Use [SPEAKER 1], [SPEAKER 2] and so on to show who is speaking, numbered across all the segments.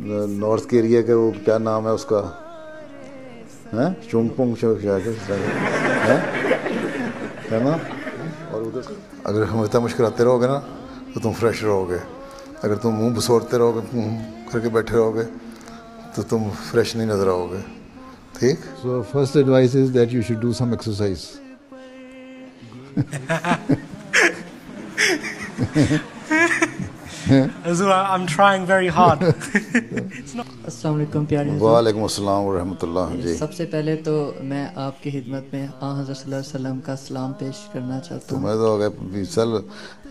[SPEAKER 1] North کے area کا وہ کیا نام ہے اس کا, چونگ ہے نا. اور ادھر اگر ہمیشہ مسکراتے رہو گے نا تو تم فریش رہو گے. اگر تم منہ بسورتے رہو گے, منہ کر کے بیٹھے رہو گے تو تم فریش نہیں نظر آؤ گے. ٹھیک. So first advice is that you should do some exercise.
[SPEAKER 2] I'm trying very hard.
[SPEAKER 3] السلام علیکم پیارے حضور.
[SPEAKER 1] وعلیکم السلام ورحمۃ اللہ. جی
[SPEAKER 3] سب سے پہلے تو میں آپ کی خدمت میں حضرت صلی اللہ علیہ وسلم کا سلام پیش کرنا چاہتا ہوں.
[SPEAKER 1] تمہیں تو ہو گئے چل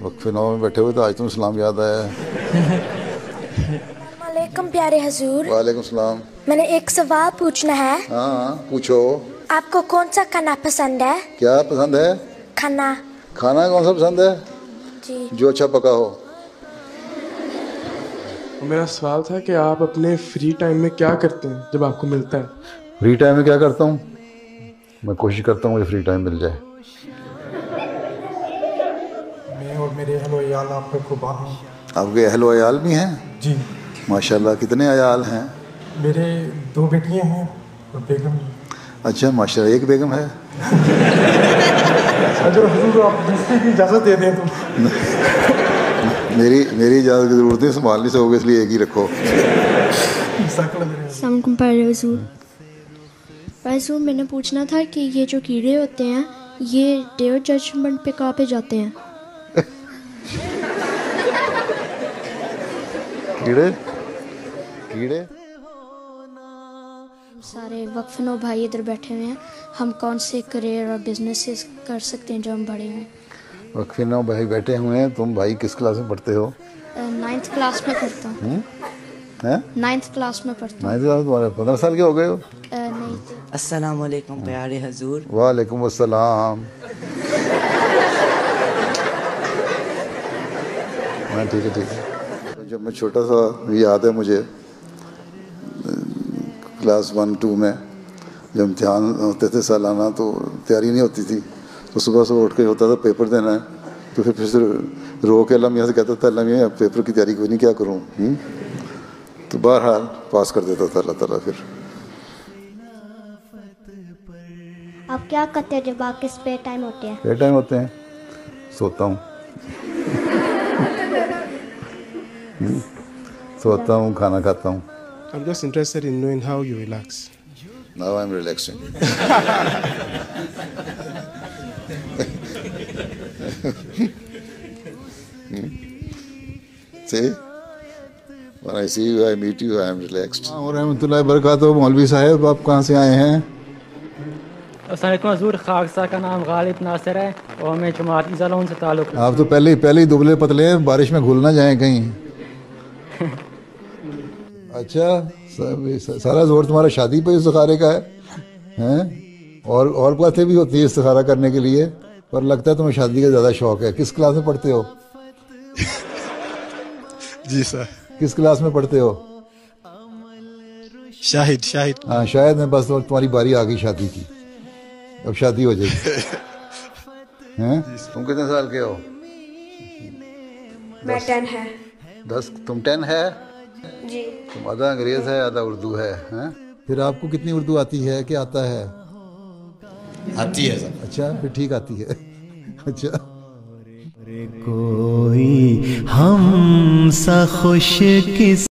[SPEAKER 1] وقفے نو میں بیٹھے ہوئے تو آج تم اسلام یاد آیا ہے.
[SPEAKER 4] السلام علیکم پیارے حضور.
[SPEAKER 1] وعلیکم السلام.
[SPEAKER 4] میں نے ایک سوال پوچھنا ہے.
[SPEAKER 1] ہاں پوچھو.
[SPEAKER 4] آپ کو کون سا کھانا پسند ہے؟
[SPEAKER 1] کیا پسند ہے؟
[SPEAKER 4] کھانا.
[SPEAKER 1] کھانا کون سا پسند ہے؟
[SPEAKER 4] جی
[SPEAKER 1] جو اچھا پکا ہو.
[SPEAKER 5] میرا سوال تھا کہ آپ اپنے فری ٹائم میں کیا کرتے ہیں جب آپ کو ملتا ہے؟
[SPEAKER 1] فری ٹائم میں کیا کرتا ہوں؟ میں کوشش کرتا ہوں مجھے فری ٹائم مل جائے.
[SPEAKER 6] میں اور میرے اہل و عیال آپ پر قربان ہوں.
[SPEAKER 1] آپ کے اہل و عیال بھی ہیں؟
[SPEAKER 6] جی
[SPEAKER 1] ماشاء اللہ. کتنے عیال ہیں؟
[SPEAKER 6] میرے 2 بیٹیاں ہیں اور بیگم.
[SPEAKER 1] اچھا ماشاء اللہ. ایک بیگم ہے؟
[SPEAKER 6] اگر حضور آپ دوسرے کی اجازت دے دیں تو.
[SPEAKER 1] میری اجازت کی ضرورت نہیں, سنبھالنے سے ہوگا اس لیے ایک ہی رکھو.
[SPEAKER 7] السلام علیکم پیارے حضور. حضور میں نے پوچھنا تھا کہ یہ جو کیڑے ہوتے ہیں یہ ڈے آف ججمنٹ پہ کہاں پہ جاتے ہیں؟
[SPEAKER 1] کیڑے
[SPEAKER 7] سارے وقفنو بھائی ادھر بیٹھے ہوئے ہیں, ہم کون سے کریئر اور بزنسز کر سکتے ہیں جو ہم بڑے ہیں؟
[SPEAKER 1] وقفے نو بھائی بیٹھے ہوئے ہیں. تم بھائی کس کلاس میں پڑھتے ہو؟
[SPEAKER 7] 9th کلاس میں پڑھتا ہوں. 9th کلاس میں پڑھتا ہوں.
[SPEAKER 1] 9th class. تمہارے 15 سال کے ہو گئے ہو؟
[SPEAKER 7] نہیں.
[SPEAKER 3] السلام علیکم پیارے حضور.
[SPEAKER 1] وعلیکم السلام. ہاں ٹھیک ہے ٹھیک ہے. جب میں چھوٹا سا یاد ہے مجھے کلاس 1-2 میں جب امتحان ہوتے تھے سالانہ تو تیاری نہیں ہوتی تھی, تو صبح صبح اٹھ کے ہوتا تھا پیپر دینا ہے, تو پھر سے رو کے اللہ میاں سے کہتا تھا اللہ میاں پیپر کی تیاری کوئی نہیں کیا کروں, تو بہرحال پاس کر دیتا تھا اللہ تعالیٰ. پھر
[SPEAKER 7] آپ کیا کرتے ہیں جب آپ کے اسپیئر ٹائم ہوتے ہیں؟
[SPEAKER 1] اسپیئر ٹائم ہوتے ہیں سوتا ہوں. سوتا ہوں, کھانا کھاتا ہوں.
[SPEAKER 5] I'm just interested in knowing how you relax.
[SPEAKER 1] Now I'm relaxing. See? When I see you, I meet you, I am relaxed. ورحمۃ اللہ وبرکاتہ. مولوی صاحب آپ کہاں سے آئے ہیں؟
[SPEAKER 8] السلام علیکم حضور. خاکسار کا نام غالب ناصر ہے اور میں جماعت ازالون سے تعلق.
[SPEAKER 1] آپ تو پہلے ہی دبلے پتلے ہیں, بارش میں گھل نہ جائیں کہیں. اچھا سارا زور تمہارا شادی پہ استخارے کا ہے؟ اور باتیں بھی ہوتی ہے استخارہ کرنے کے لیے, پر لگتا ہے تمہیں شادی کا زیادہ شوق ہے. کس کلاس میں پڑھتے ہو؟
[SPEAKER 5] جی سر.
[SPEAKER 1] کس کلاس میں پڑھتے ہو؟
[SPEAKER 5] شاہد.
[SPEAKER 1] ہاں شاید میں. بس تمہاری باری آ گئی شادی کی, اب شادی ہو جائے گی. تم کتنے سال کے ہو؟
[SPEAKER 4] میں 10 ہے.
[SPEAKER 1] 10. تم 10 ہے؟
[SPEAKER 4] جی.
[SPEAKER 1] تم آدھا انگریز ہے آدھا اردو ہے. پھر آپ کو کتنی اردو آتی ہے کہ آتا ہے؟
[SPEAKER 9] آتی ہے.
[SPEAKER 1] اچھا پھر ٹھیک آتی ہے. اچھا
[SPEAKER 10] کوئی ہم سا خوش کس